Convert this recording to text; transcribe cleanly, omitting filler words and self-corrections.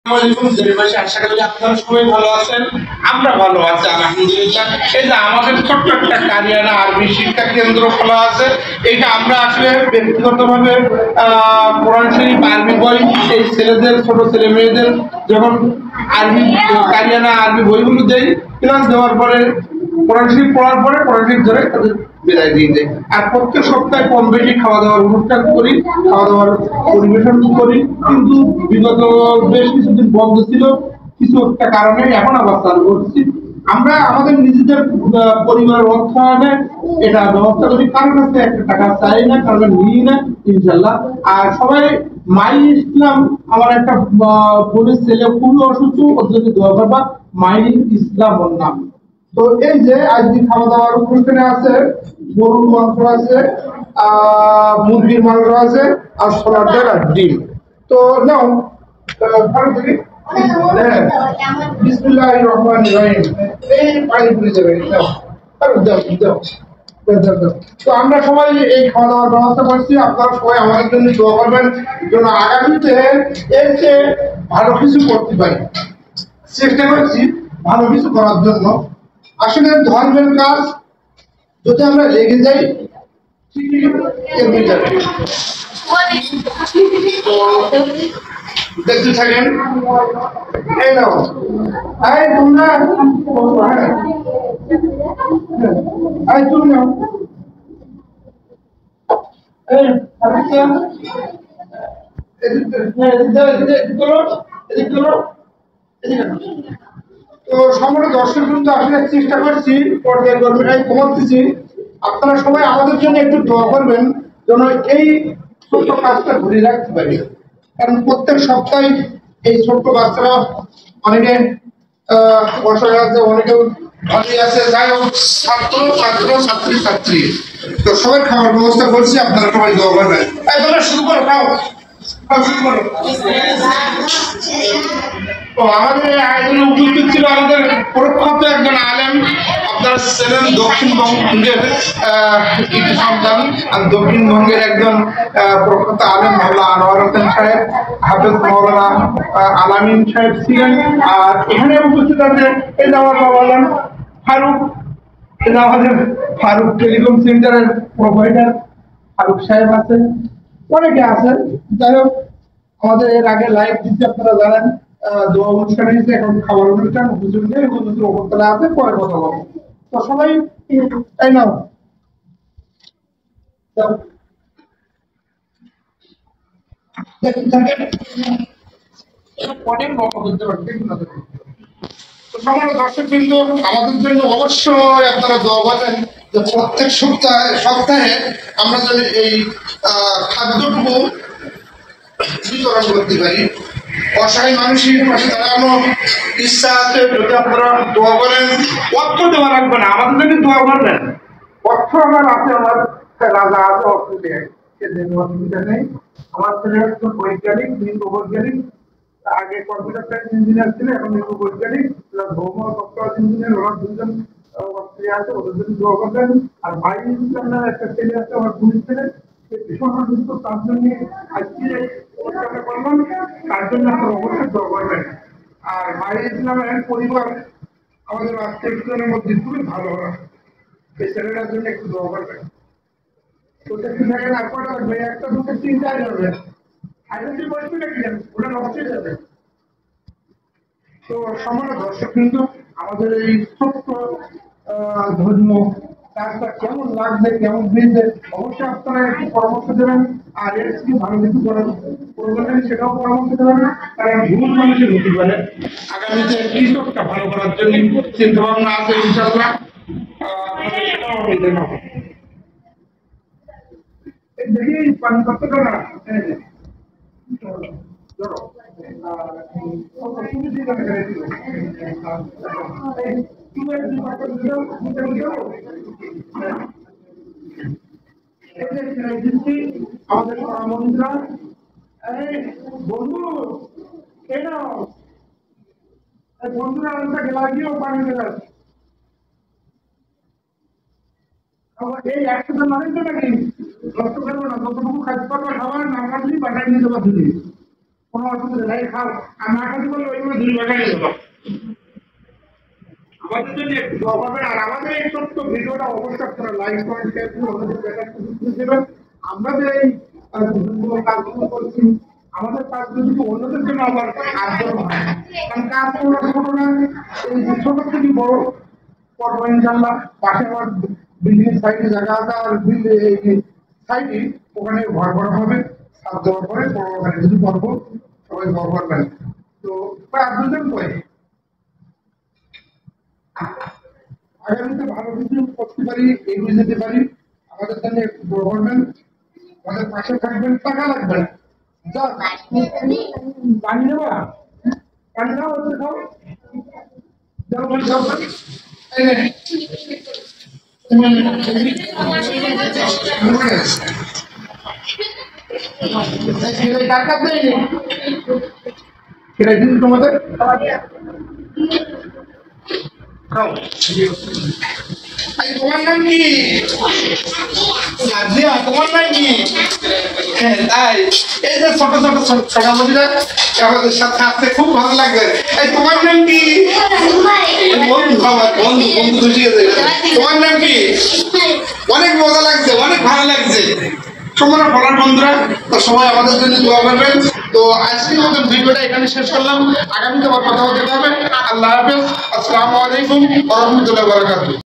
আশা করি আপনারা সবাই ভালো আছেন, আমরা ভালো আছি আলহামদুলিল্লাহ। এই যে আমাদের ছোট্ট একটা কারিয়ানা আরবি শিক্ষা কেন্দ্র খোলা আছে, এইটা আমরা আসলে ব্যক্তিগতভাবে কোরআন শরীফ আরবি বই এই ছেলেদের ছোট ছেলে মেয়েদের যখন আরবি কারিয়ানা আরবি বইগুলো দেই, ক্লাস দেওয়ার পরে কোরআন শরীফ পড়ার পরে কোরআন শরীফ ধরে তাদের বিদায় দিয়ে দেয়। আর প্রত্যেক সপ্তাহে কম বেশি খাওয়া দাওয়ার অনুষ্ঠান করি, খাওয়া দাওয়ার পরিবেশন করি, কিন্তু বিগত বেশ কিছুদিন বন্ধ ছিল কিছু একটা কারণে, এখন আবার চালু করছি। আমরা আমাদের নিজেদের পরিবারের অর্থায়নে এটা ব্যবস্থা করি, কারোর কাছে একটা টাকা চাই না, কারণ নিই না ইনশাল্লাহ। আর সবাই মাই ইসলাম, আমার একটা বোনের ছেলে খুবই অসুস্থ, ওর জন্য দোয়া করবা, মাই ইসলাম ওর নাম। তো এই যে আজকে খাওয়া দাওয়ার অনুষ্ঠানে আছে গরুর মাংস আছে, মুরগির মাংস আছে, আর সোনার ডাল আর ডিম। তো নাও ভালো থেকে বিসমিল্লাহির রহমানির রহিম। এই পানি পুড়ে যাবে, নাও দাও দাও। তো আমরা সবাই এই খাওয়া দাওয়ার ব্যবস্থা করছি, আপনারা সবাই আমাদের জন্য দোয়া করবেন যেন আগামীতে এর চেয়ে ভালো কিছু করতে পারি। চেষ্টা করছি ভালো কিছু করার জন্য। আসলে ধর্মের কাজ যদি আমরা লেগে যাই ঠিকই এগিয়ে যাবে। দেখতে থাকেন। এই নাও, এই তোমরা এই তুমি নাও, এই আচ্ছা তো সম্পূর্ণ দর্শক কিন্তু আসলে চেষ্টা করছি পর্যায়ে গর্বেটাই কমাচ্ছি। আপনারা সবাই আমাদের জন্য একটু দোয়া করবেন যেন এই ছোট্ট কাজটা ঘুরে রাখতে পারি, কারণ প্রত্যেক সপ্তাহে এই ছোট্ট বাচ্চারা অনেকে অসহায় আছে, অনেকে ভালোই আছে, যাই হোক ছাত্র ছাত্র ছাত্রী ছাত্রী, তো সবাই খাওয়ার ব্যবস্থা করছি, আপনারা সবাই দোয়া করবেন। এই তোমরা শুরু করো, খাও শুরু করো। তো আমাদের আয়োজনে উপস্থিত ছিল আমাদের প্রখ্যাত একজন আলেম, আপনারা ছিলেন দক্ষিণবঙ্গের একটি সন্তান, আর দক্ষিণবঙ্গের একজন প্রখ্যাত আলেম মাওলানা আনোয়ার হোসেন সাহেব, হাফেজ মাওলানা আলামিন সাহেব ছিলেন। আর এখানে উপস্থিত আছে এই যে আমার বাবা ফারুক, এটা আমাদের ফারুক টেলিকম সেন্টারের প্রোভাইডার ফারুক সাহেব আছেন, অনেকে আছেন। যাই হোক আমাদের এর আগে লাইভ দিতে আপনারা জানেন, দোয়া অনুষ্ঠান হয়েছে, এখন খাবার অনুষ্ঠান, হুজুর নেই, হুজুর উপরতলা আছে, পরে কথা বলবো। তো সবাই তাই নাও অনেক বক্তব্য করতে পারবে। তো সবার দর্শক বিন্দু আমাদের জন্য অবশ্যই আপনারা দোয়া করবেন যে প্রত্যেক সপ্তাহে আমরা যদি এই খাদ্যটুকু বিতরণ করতে পারি। অসহায় মানুষের পাশে দাঁড়ানো ইচ্ছা আছে, যদি আপনারা দোয়া করেন। অর্থ দেওয়া লাগবে না, আমাদের জন্য দোয়া করবেন। অর্থ আমার আছে, আমার রাজা আছে, অর্থ দেয়, সেদিন অসুবিধা নেই। আমার ছেলে একজন বৈজ্ঞানিক, লিঙ্গ বৈজ্ঞানিক, আগে কম্পিউটার সায়েন্স ইঞ্জিনিয়ার ছিল, এখন লিঙ্গ বৈজ্ঞানিক, ভৌম সফটওয়্যার ইঞ্জিনিয়ার, ওরা দুজন আছে, ওদের জন্য দোয়া করবেন। আর ভাই ইসলামের একটা ছেলে আছে, আমার পুলিশ ছেলে, সে ভীষণ অসুস্থ, তার জন্য আজকে অনুষ্ঠানটা করলাম, তার জন্য আপনারা অবশ্যই দোয়া করবেন। আর ভাই ইসলামের পরিবার আমাদের আত্মীয়জনের মধ্যে খুবই ভালো হয়, এই ছেলেটার জন্য একটু দোয়া করবেন। তো দেখতে থাকেন, আর কটা লাগবে? একটা দুটো তিনটায় যাবে, আইডেন্টি বসবে নাকি ওটা নষ্ট হয়ে যাবে। তো সামান্য দর্শক কিন্তু আমাদের এই ছোট্ট ধর্মীয় কাজটা কেমন লাগবে, কেমন বুঝবে, অবশ্যই আপনারা একটু পরামর্শ দেবেন। আর এর কি ভালো কিছু করার প্রয়োজন সেটাও পরামর্শ দেবেন, কারণ ভুল মানুষের হতে পারে। আগামীতে কৃষকটা ভালো করার জন্য চিন্তা ভাবনা আছে ইনশাল্লাহ, সেটাও আমি জানাবো। দেখি পানি কতটা না আমাদের মন্ত্রা বন্ধু কেন বন্ধুরা আমাকে লাগিয়েও পানি দেবেন। এই একসাথে মানে তো নাকি নষ্ট করবো না, যতটুকু খাদ্য পারবো খাবার না কাটলেই বাটাই নিতে পারছি। কোনো অসুবিধা নাই, খাও। আর না খাতে বললে ওইগুলো 2 ভাগে নিয়ে যাবো। আমাদের জন্য একটু দোয়া করবেন। আর আমাদের এই ছোট্ট ভিডিওটা অবশ্যই আপনারা লাইক করেন, শেয়ার করুন, আমাদের দেখার সুযোগ দেবেন। আমরা যে এই কাজগুলো করছি, আমাদের কাজগুলো কিন্তু অন্যদের জন্য আবার আগ্রহ হয়, কারণ কাজ কোনো ছোট না, এই যে ছোট থেকে বড় করবো ইনশাল্লাহ। পাশে আমার বিল্ডিং সাইডে জায়গা আছে, আর এই সাইডে ওখানে ঘর করা হবে, ছাদ দেওয়ার পরে বড় ওখানে কিছু করবো, সবাই ঘর করবেন। তো প্রায় 2 জন পরে আগামীতে ভালো কিছু করতে পারি, এগিয়ে যেতে পারি। আমাদের জন্য একটু বড় করবেন, আমাদের পাশে থাকবেন, টাকা লাগবে না। যাক, পানি নেবা, পানি নাও, হচ্ছে খাও, যাও বলি খাও। এই নে। কার কাছে কিরাই দিন তোমাদের খাও। তোমার নাম কি? নাজিয়া। তোমার নাম কি? তাই এই যে ছোট ছোট ছোটামুটিরা আমাদের সাথে আসতে খুব ভালো লাগবে। এই তোমার নাম কি? বন্ধু, আমার বন্ধু, বন্ধু খুশি হয়েছে। তোমার নাম কি? অনেক মজা লাগছে, অনেক ভালো লাগছে। তোমরা বলার বন্ধুরা তো সবাই আমাদের জন্য দোয়া করবেন। তো আজকের মতো ভিডিওটা এখানে শেষ করলাম। আগামীতে আবার কথা হতে হবে। আল্লাহ হাফেজ। আসসালামু আলাইকুম ওয়া রাহমাতুল্লাহি ওয়া বারাকাতুহু।